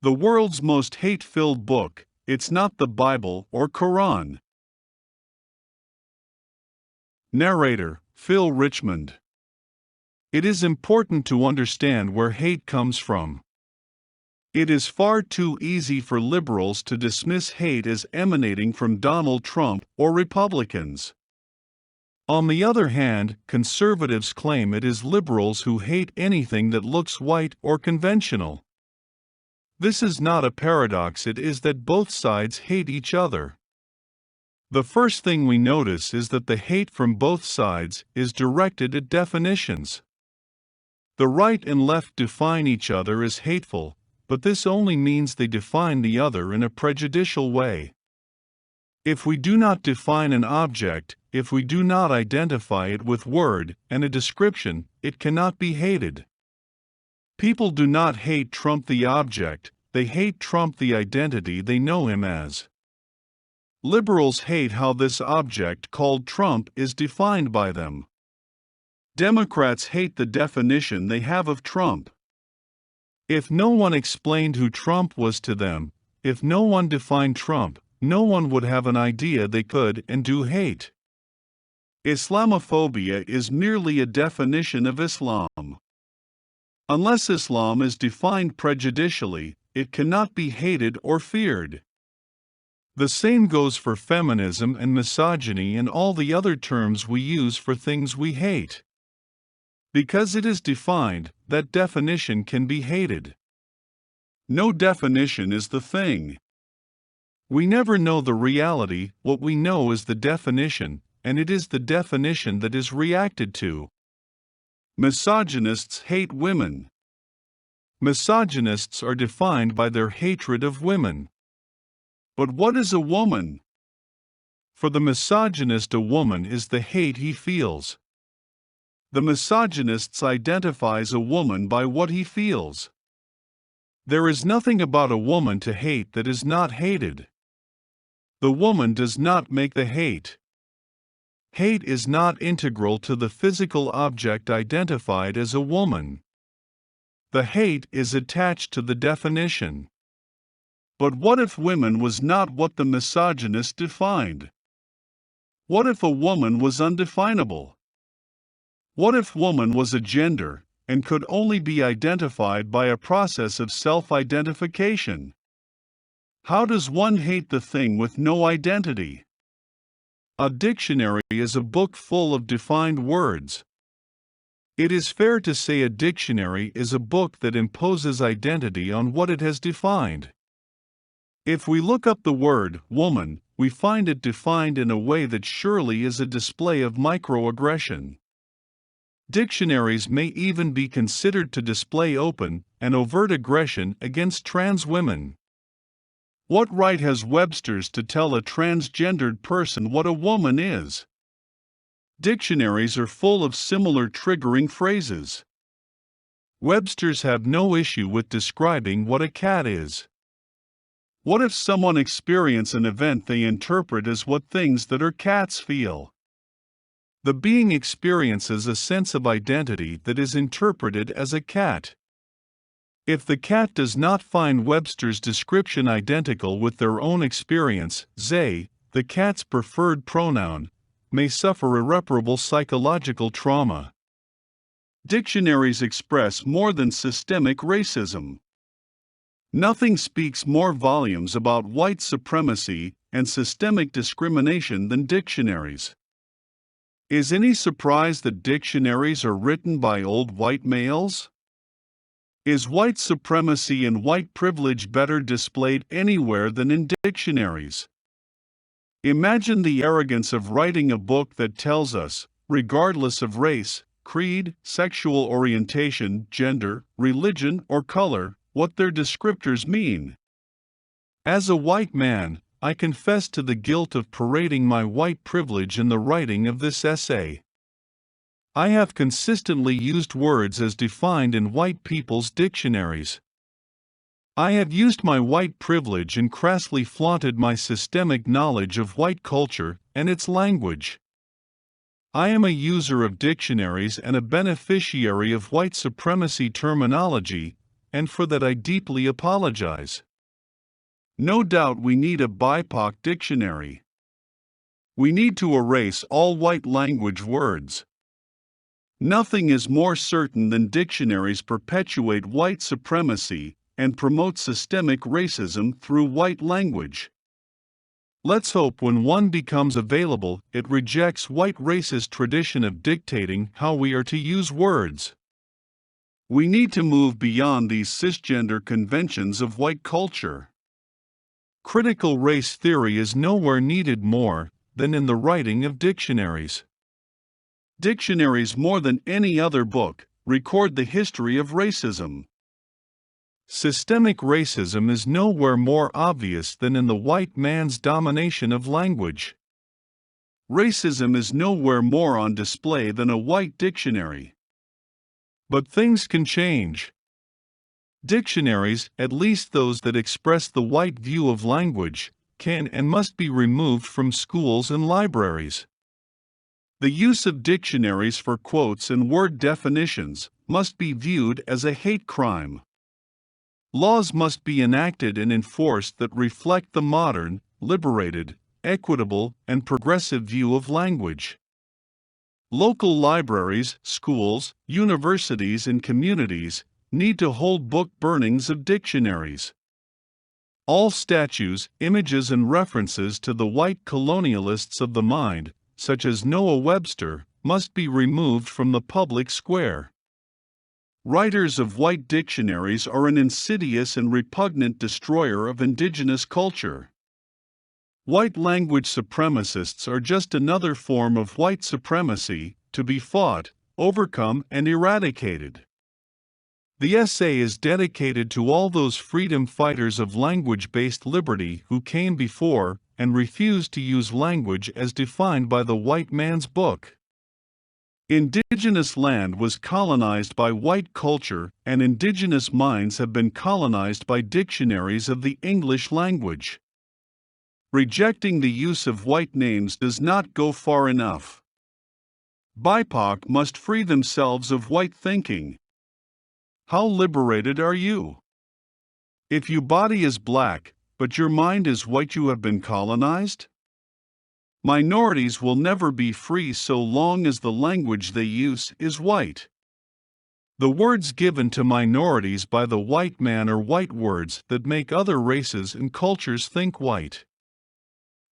The world's most hate-filled book, it's not the Bible or Quran. Narrator, Phil Richmond. It is important to understand where hate comes from. It is far too easy for liberals to dismiss hate as emanating from Donald Trump or Republicans. On the other hand, conservatives claim it is liberals who hate anything that looks white or conventional. This is not a paradox, it is that both sides hate each other. The first thing we notice is that the hate from both sides is directed at definitions. The right and left define each other as hateful, but this only means they define the other in a prejudicial way. If we do not define an object, if we do not identify it with word and a description, it cannot be hated. People do not hate Trump the object, they hate Trump the identity they know him as. Liberals hate how this object called Trump is defined by them. Democrats hate the definition they have of Trump. If no one explained who Trump was to them, if no one defined Trump, no one would have an idea they could and do hate. Islamophobia is merely a definition of Islam. Unless Islam is defined prejudicially, it cannot be hated or feared. The same goes for feminism and misogyny and all the other terms we use for things we hate. Because it is defined, that definition can be hated. No definition is the thing. We never know the reality, what we know is the definition, and it is the definition that is reacted to. Misogynists hate women. Misogynists are defined by their hatred of women. But what is a woman? For the misogynist, a woman is the hate he feels. The misogynist identifies a woman by what he feels. There is nothing about a woman to hate that is not hated. The woman does not make the hate. Hate is not integral to the physical object identified as a woman. The hate is attached to the definition. But what if women was not what the misogynist defined? What if a woman was undefinable? What if woman was a gender, and could only be identified by a process of self-identification? How does one hate the thing with no identity? A dictionary is a book full of defined words. It is fair to say a dictionary is a book that imposes identity on what it has defined. If we look up the word woman, we find it defined in a way that surely is a display of microaggression. Dictionaries may even be considered to display open and overt aggression against trans women. What right has Webster's to tell a transgendered person what a woman is? Dictionaries are full of similar triggering phrases. Webster's have no issue with describing what a cat is. What if someone experiences an event they interpret as what things that are cats feel? The being experiences a sense of identity that is interpreted as a cat. If the cat does not find Webster's description identical with their own experience, they, the cat's preferred pronoun, may suffer irreparable psychological trauma. Dictionaries express more than systemic racism. Nothing speaks more volumes about white supremacy and systemic discrimination than dictionaries. Is any surprise that dictionaries are written by old white males? Is white supremacy and white privilege better displayed anywhere than in dictionaries? Imagine the arrogance of writing a book that tells us, regardless of race, creed, sexual orientation, gender, religion, or color, what their descriptors mean. As a white man, I confess to the guilt of parading my white privilege in the writing of this essay. I have consistently used words as defined in white people's dictionaries. I have used my white privilege and crassly flaunted my systemic knowledge of white culture and its language. I am a user of dictionaries and a beneficiary of white supremacy terminology, and for that I deeply apologize. No doubt we need a BIPOC dictionary. We need to erase all white language words. Nothing is more certain than dictionaries perpetuate white supremacy and promote systemic racism through white language. Let's hope when one becomes available, it rejects white racist tradition of dictating how we are to use words. We need to move beyond these cisgender conventions of white culture. Critical race theory is nowhere needed more than in the writing of dictionaries. Dictionaries, more than any other book, record the history of racism. Systemic racism is nowhere more obvious than in the white man's domination of language. Racism is nowhere more on display than a white dictionary. But things can change. Dictionaries, at least those that express the white view of language, can and must be removed from schools and libraries. The use of dictionaries for quotes and word definitions must be viewed as a hate crime. Laws must be enacted and enforced that reflect the modern, liberated, equitable, and progressive view of language. Local libraries, schools, universities, and communities need to hold book burnings of dictionaries. All statues, images, and references to the white colonialists of the mind, such as Noah Webster, must be removed from the public square. Writers of white dictionaries are an insidious and repugnant destroyer of indigenous culture. White language supremacists are just another form of white supremacy to be fought, overcome, and eradicated. The essay is dedicated to all those freedom fighters of language-based liberty who came before and refused to use language as defined by the white man's book. Indigenous land was colonized by white culture, and indigenous minds have been colonized by dictionaries of the English language. Rejecting the use of white names does not go far enough. BIPOC must free themselves of white thinking. How liberated are you? If your body is black, but your mind is white, you have been colonized? Minorities will never be free so long as the language they use is white. The words given to minorities by the white man are white words that make other races and cultures think white.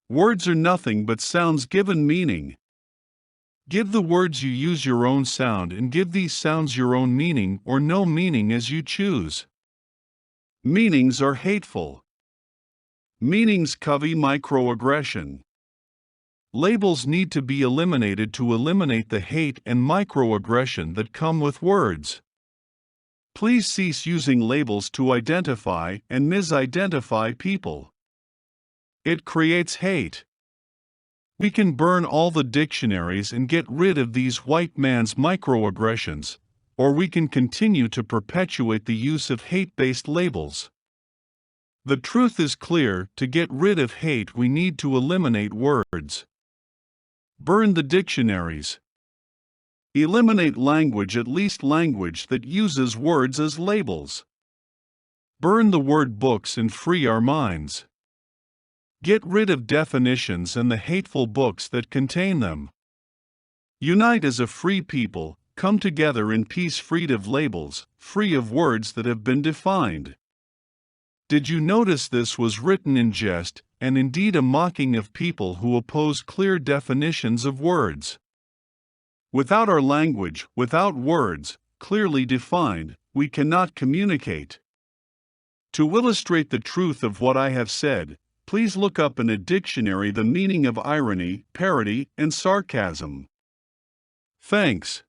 Words are nothing but sounds given meaning. Give the words you use your own sound, and give these sounds your own meaning or no meaning as you choose. Meanings are hateful. Meanings covey microaggression. Labels need to be eliminated to eliminate the hate and microaggression that come with words. Please cease using labels to identify and misidentify people. It creates hate. We can burn all the dictionaries and get rid of these white man's microaggressions, or we can continue to perpetuate the use of hate-based labels. The truth is clear: to get rid of hate, we need to eliminate words. Burn the dictionaries. Eliminate language, at least language that uses words as labels. Burn the word books and free our minds. Get rid of definitions and the hateful books that contain them. Unite as a free people, come together in peace, freed of labels, free of words that have been defined. Did you notice this was written in jest, and indeed a mocking of people who oppose clear definitions of words? Without our language, without words, clearly defined, we cannot communicate. To illustrate the truth of what I have said, please look up in a dictionary the meaning of irony, parody, and sarcasm. Thanks.